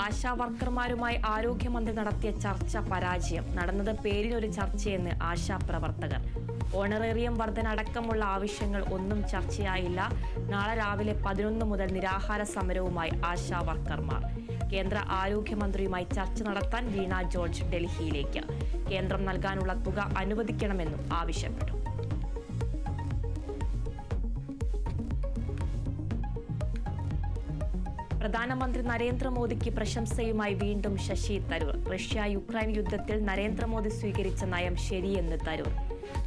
ആശാ വർക്കർമാരുമായി ആരോഗ്യമന്ത്രി നടത്തിയ ചർച്ച പരാജയം. നടന്നത് പേരിനൊരു ചർച്ചയെന്ന് ആശാപ്രവർത്തകർ. ഓണറേറിയം വർധന അടക്കമുള്ള ആവശ്യങ്ങൾ ഒന്നും ചർച്ചയായില്ല. നാളെ രാവിലെ 11 മുതൽ നിരാഹാര സമരവുമായി ആശാ വർക്കർമാർ. കേന്ദ്ര ആരോഗ്യമന്ത്രിയുമായി ചർച്ച നടത്താൻ വീണ ജോർജ് ഡൽഹിയിലേക്ക്. കേന്ദ്രം നൽകാനുള്ള തുക അനുവദിക്കണമെന്നും ആവശ്യപ്പെട്ടു. പ്രധാനമന്ത്രി നരേന്ദ്രമോദിക്ക് പ്രശംസയുമായി വീണ്ടും ശശി തരൂർ. റഷ്യ-യുക്രൈൻ യുദ്ധത്തിൽ നരേന്ദ്രമോദി സ്വീകരിച്ച നയം ശരിയെന്ന് തരൂർ.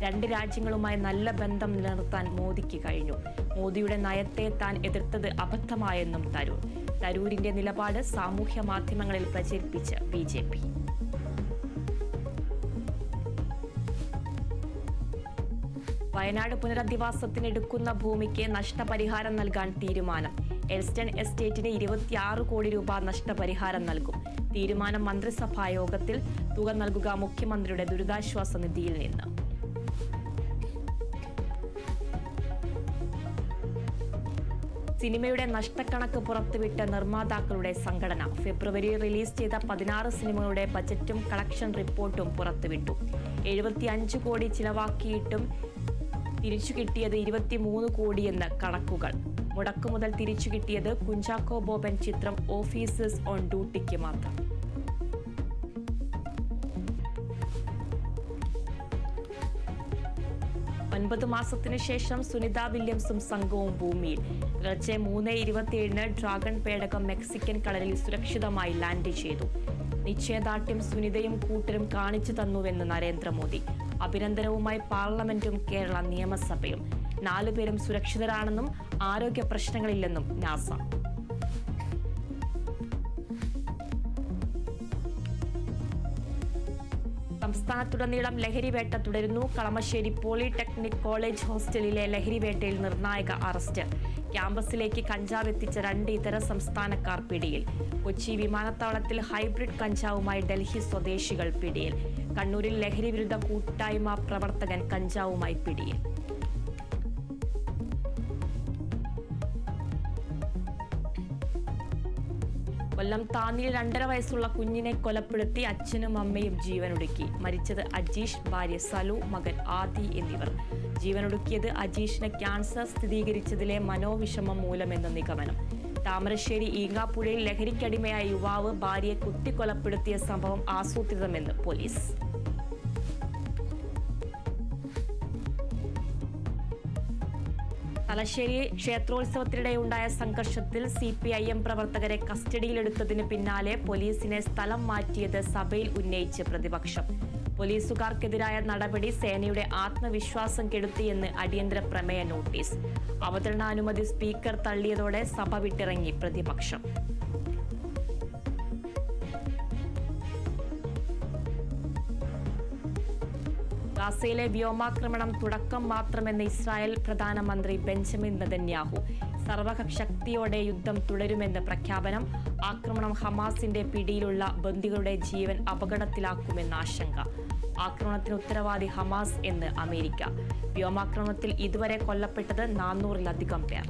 രണ്ട് രാജ്യങ്ങളുമായി നല്ല ബന്ധം നിലനിർത്താൻ മോദിക്ക് കഴിഞ്ഞു. മോദിയുടെ നയത്തെ താൻ എതിർത്തത് അബദ്ധമായെന്നും തരൂർ. തരൂരിന്റെ നിലപാട് സാമൂഹ്യ മാധ്യമങ്ങളിൽ പ്രചരിപ്പിച്ച് BJP. വയനാട് പുനരധിവാസത്തിനെടുക്കുന്ന ഭൂമിക്ക് നഷ്ടപരിഹാരം നൽകാൻ തീരുമാനം. എൽസ്റ്റൺ എസ്റ്റേറ്റിന് 26 കോടി രൂപ നഷ്ടപരിഹാരം നൽകും. തീരുമാനം മന്ത്രിസഭാ യോഗത്തിൽ. തുക നൽകുക മുഖ്യമന്ത്രിയുടെ ദുരിതാശ്വാസ നിധിയിൽ നിന്ന്. സിനിമയുടെ നഷ്ടക്കണക്ക് പുറത്തുവിട്ട നിർമ്മാതാക്കളുടെ സംഘടന ഫെബ്രുവരിയിൽ റിലീസ് ചെയ്ത 16 സിനിമകളുടെ ബജറ്റും കളക്ഷൻ റിപ്പോർട്ടും പുറത്തുവിട്ടു. 75 കോടി ചിലവാക്കിയിട്ടും തിരിച്ചു കിട്ടിയത് 23 കോടിയെന്ന് കണക്കുകൾ. മുടക്കുമുതൽ തിരിച്ചു കിട്ടിയത് കുഞ്ചാക്കോ ബോബൻ ചിത്രം ഓഫീസേഴ്സ് ഓൺ ഡ്യൂട്ടിക്ക് മാത്രം. ഒൻപത് മാസത്തിനു ശേഷം സുനിത വില്യംസും സംഘവും ഭൂമിയിൽ. പുലർച്ചെ 3:27 ഡ്രാഗൺ പേടകം മെക്സിക്കൻ കടലിൽ സുരക്ഷിതമായി ലാൻഡ് ചെയ്തു. നിശ്ചയദാർഢ്യം സുനിതയും കൂട്ടരും കാണിച്ചു തന്നുവെന്ന് നരേന്ദ്രമോദി. അഭിനന്ദനവുമായി പാർലമെന്റും കേരള നിയമസഭയും. 4 പേരും സുരക്ഷിതരാണെന്നും ആരോഗ്യ പ്രശ്നങ്ങളില്ലെന്നും നാസ. സംസ്ഥാനത്തുടനീളം ലഹരിവേട്ട തുടരുന്നു. കളമശ്ശേരി പോളിടെക്നിക് കോളേജ് ഹോസ്റ്റലിലെ ലഹരിവേട്ടയിൽ നിർണായക അറസ്റ്റ്. ക്യാമ്പസിലേക്ക് കഞ്ചാവ് എത്തിച്ച 2 ഇതര സംസ്ഥാനക്കാർ പിടിയിൽ. കൊച്ചി വിമാനത്താവളത്തിൽ ഹൈബ്രിഡ് കഞ്ചാവുമായി ഡൽഹി സ്വദേശികൾ പിടിയിൽ. കണ്ണൂരിൽ ലഹരി വിരുദ്ധ കൂട്ടായ്മ പ്രവർത്തകൻ കഞ്ചാവുമായി പിടിയിൽ. കൊല്ലം താന്നിയിൽ 2.5 വയസ്സുള്ള കുഞ്ഞിനെ കൊലപ്പെടുത്തി അച്ഛനും അമ്മയും ജീവനൊടുക്കി. മരിച്ചത് അജീഷ്, ഭാര്യ സലു, മകൻ ആദി എന്നിവർ. ജീവനൊടുക്കിയത് അജീഷിന് ക്യാൻസർ സ്ഥിരീകരിച്ചതിലെ മനോവിഷമം മൂലമെന്ന് നിഗമനം. താമരശ്ശേരി ഈങ്ങാപ്പുഴയിൽ ലഹരിക്കടിമയായ യുവാവ് ഭാര്യയെ കുത്തിക്കൊലപ്പെടുത്തിയ സംഭവം ആസൂത്രിതമെന്ന് പോലീസ്. തലശ്ശേരി ക്ഷേത്രോത്സവത്തിനിടെയുണ്ടായ സംഘർഷത്തിൽ CPIM പ്രവർത്തകരെ കസ്റ്റഡിയിലെടുത്തതിന് പിന്നാലെ പോലീസിനെ സ്ഥലം മാറ്റിയത് സഭയിൽ ഉന്നയിച്ച് പ്രതിപക്ഷം. പോലീസുകാർക്കെതിരായ നടപടി സേനയുടെ ആത്മവിശ്വാസം കെടുത്തിയെന്ന് അടിയന്തര പ്രമേയ നോട്ടീസ്. അവതരണാനുമതി സ്പീക്കർ തള്ളിയതോടെ സഭ വിട്ടിറങ്ങി പ്രതിപക്ഷം. ഗാസയിലെ വ്യോമാക്രമണം തുടക്കം മാത്രമെന്ന് ഇസ്രായേൽ പ്രധാനമന്ത്രി ബെഞ്ചമിൻ നെതന്യാഹു. സർവശക്തിയോടെ യുദ്ധം തുടരുമെന്ന് പ്രഖ്യാപനം. ആക്രമണം ഹമാസിന്റെ പിടിയിലുള്ള ബന്ദികളുടെ ജീവൻ അപകടത്തിലാക്കുമെന്ന് ആശങ്ക. ആക്രമണത്തിന് ഉത്തരവാദി ഹമാസ് എന്ന് അമേരിക്ക. വ്യോമാക്രമണത്തിൽ ഇതുവരെ കൊല്ലപ്പെട്ടത് 400-ലധികം പേർ.